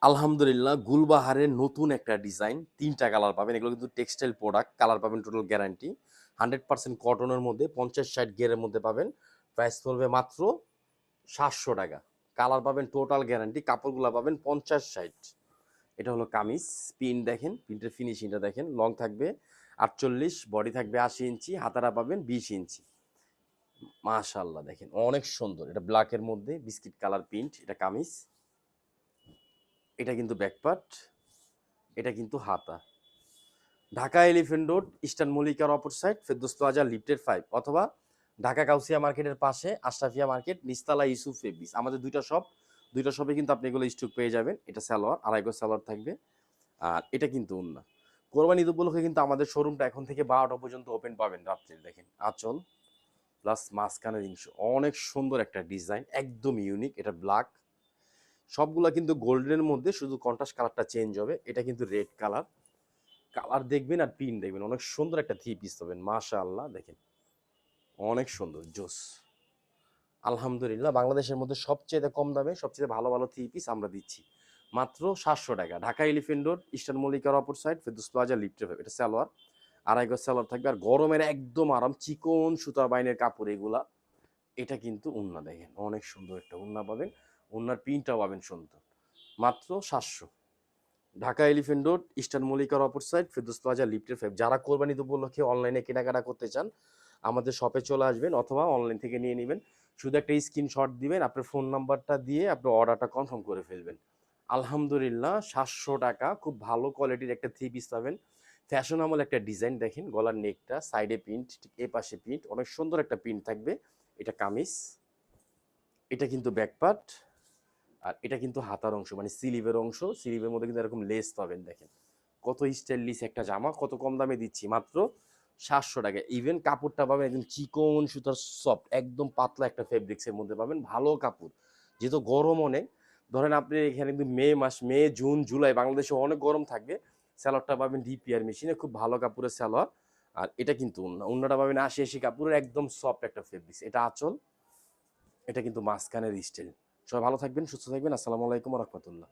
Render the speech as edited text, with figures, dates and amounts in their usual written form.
আলহামদুলিল্লাহ গুলবাহারের নতুন একটা ডিজাইন ৩টা কালার পাবেন। এগুলো কিন্তু টেক্সটাইল প্রোডাক্ট। কালার পাবেন টোটাল গ্যারান্টি। 100% কটনের মধ্যে ৫০-৬০ গেরের মধ্যে পাবেন। প্রাইস পড়বে মাত্র ৳৭০০। কালার পাবেন টোটাল গ্যারান্টি। কাপড়গুলা পাবেন ৫০-৬০। এটা হলো কামিজ। প্রিন্ট দেখেন, প্রিন্টের ফিনিশিংটা দেখেন। লং থাকবে ৪৮, বডি থাকবে ৮০ ইঞ্চি, হাতাটা পাবেন ২০ ইঞ্চি। মাশাআল্লাহ দেখেন অনেক সুন্দর। এটা ব্ল্যাকের মধ্যে বিস্কিট কালার প্রিন্ট। এটা কামিজ। এটা কিন্তু ব্যাক পার্ট। এটা কিন্তু হাতা। ঢাকা এলিফ্যান্ট রোড, ইস্টার্ন মল্লিকার অপর সাইড, ফেরদৌস প্লাজা, লিফটের 5, অথবা ঢাকা গাউসিয়া মার্কেটের পাশে আশরাফিয়া মার্কেট, নিচতলা ইউসুফ ফেব্রিক্স। আমাদের দুইটা শপে কিন্তু আপনি এগুলো স্টক পেয়ে যাবেন। এটা সালোয়ার, আড়াই গজ সালোয়ার থাকবে। আর এটা কিন্তু ওড়না। কোরবানি ঈদ উপলক্ষে কিন্তু আমাদের শোরুমটা এখন থেকে 12টা পর্যন্ত ওপেন পাবেন রাত্রে। দেখেন আঁচল প্লাস মাঝখানের অংশ অনেক সুন্দর একটা ডিজাইন, একদম ইউনিক। এটা ব্ল্যাক, সবগুলা কিন্তু গোল্ডেনের মধ্যে, শুধু কন্ট্রাস্ট কালারটা চেঞ্জ হবে। এটা কিন্তু রেড কালার। কালার দেখবেন আর পিন দেখবেন, অনেক সুন্দর একটা থ্রি পিস পাবেন। মাশাআল্লাহ দেখেন অনেক সুন্দর, জোস। আলহামদুলিল্লাহ বাংলাদেশের মধ্যে সবচেয়ে কম দামে সবচেয়ে ভালো ভালো থ্রি পিস আমরা দিচ্ছি মাত্র ৳৭০০। ঢাকা এলিফ্যান্ট রোড, ইস্টার্ন মল্লিকার অপর সাইড, ফেরদৌস প্লাজা, লিফটের 5। এটা সালোয়ার, আড়াই গজ সালোয়ার থাকবে। আর গরমের একদম আরাম, চিকন সুতা বাইনের কাপড় এগুলা। এটা কিন্তু ওড়না দেখেন অনেক সুন্দর একটা ওড়না পাবেন। ওড়নার প্রিন্টটাও পাবেন সুন্দর। মাত্র ৭০০। ঢাকা এলিফ্যান্ট রোড, ইস্টার্ন মল্লিকার অপর সাইড, ফেরদৌস প্লাজা, লিফটের 5। যারা কোরবানি ঈদ উপলক্ষে অনলাইনে কেনাকাটা করতে চান আমাদের শপে চলে আসবেন, অথবা অনলাইন থেকে নিয়ে নেবেন। শুধু একটা স্ক্রিনশট দিবেন, আপনার ফোন নাম্বারটা দিয়ে আপনি অর্ডারটা কনফার্ম করে ফেলবেন। আলহামদুলিল্লাহ ৳৭০০ খুব ভালো কোয়ালিটির একটা থ্রি পিস পাবেন। ফ্যাশনেবল একটা ডিজাইন দেখেন, গলার নেকটা, সাইডে প্রিন্ট, ঠিক এ পাশে প্রিন্ট, অনেক সুন্দর একটা প্রিন্ট থাকবে। এটা কামিজ। এটা কিন্তু ব্যাক পার্ট। আর এটা কিন্তু হাতার অংশ, মানে স্লিভের অংশ। স্লিভের মধ্যে কিন্তু এরকম লেস পাবেন দেখেন। কত স্টাইলিশ একটা জামা, কত কম দামে দিচ্ছি মাত্র ৳৭০০। ইভেন কাপড়টা পাবেন একদম চিকন সুতার, সফট, একদম পাতলা একটা ফেব্রিক্সের মধ্যে পাবেন, ভালো কাপড়। যেহেতু গরম অনেক, ধরেন আপনি এখানে কিন্তু মে মাস, মে, জুন, জুলাই বাংলাদেশে অনেক গরম থাকবে। সালোয়ারটা পাবেন ডিপিআর মেশিনে, খুব ভালো কাপড়ের সালোয়ার। আর এটা কিন্তু ওড়না, ওড়নাটা পাবেন ৮০ কাপড়ের, একদম সফট একটা ফেব্রিক্স। এটা আঁচল। এটা কিন্তু মাঝখানের স্টাইল। সবাই ভালো থাকবেন, সুস্থ থাকবেন। আসসালামু আলাইকুম ওয়া রাহমাতুল্লাহ।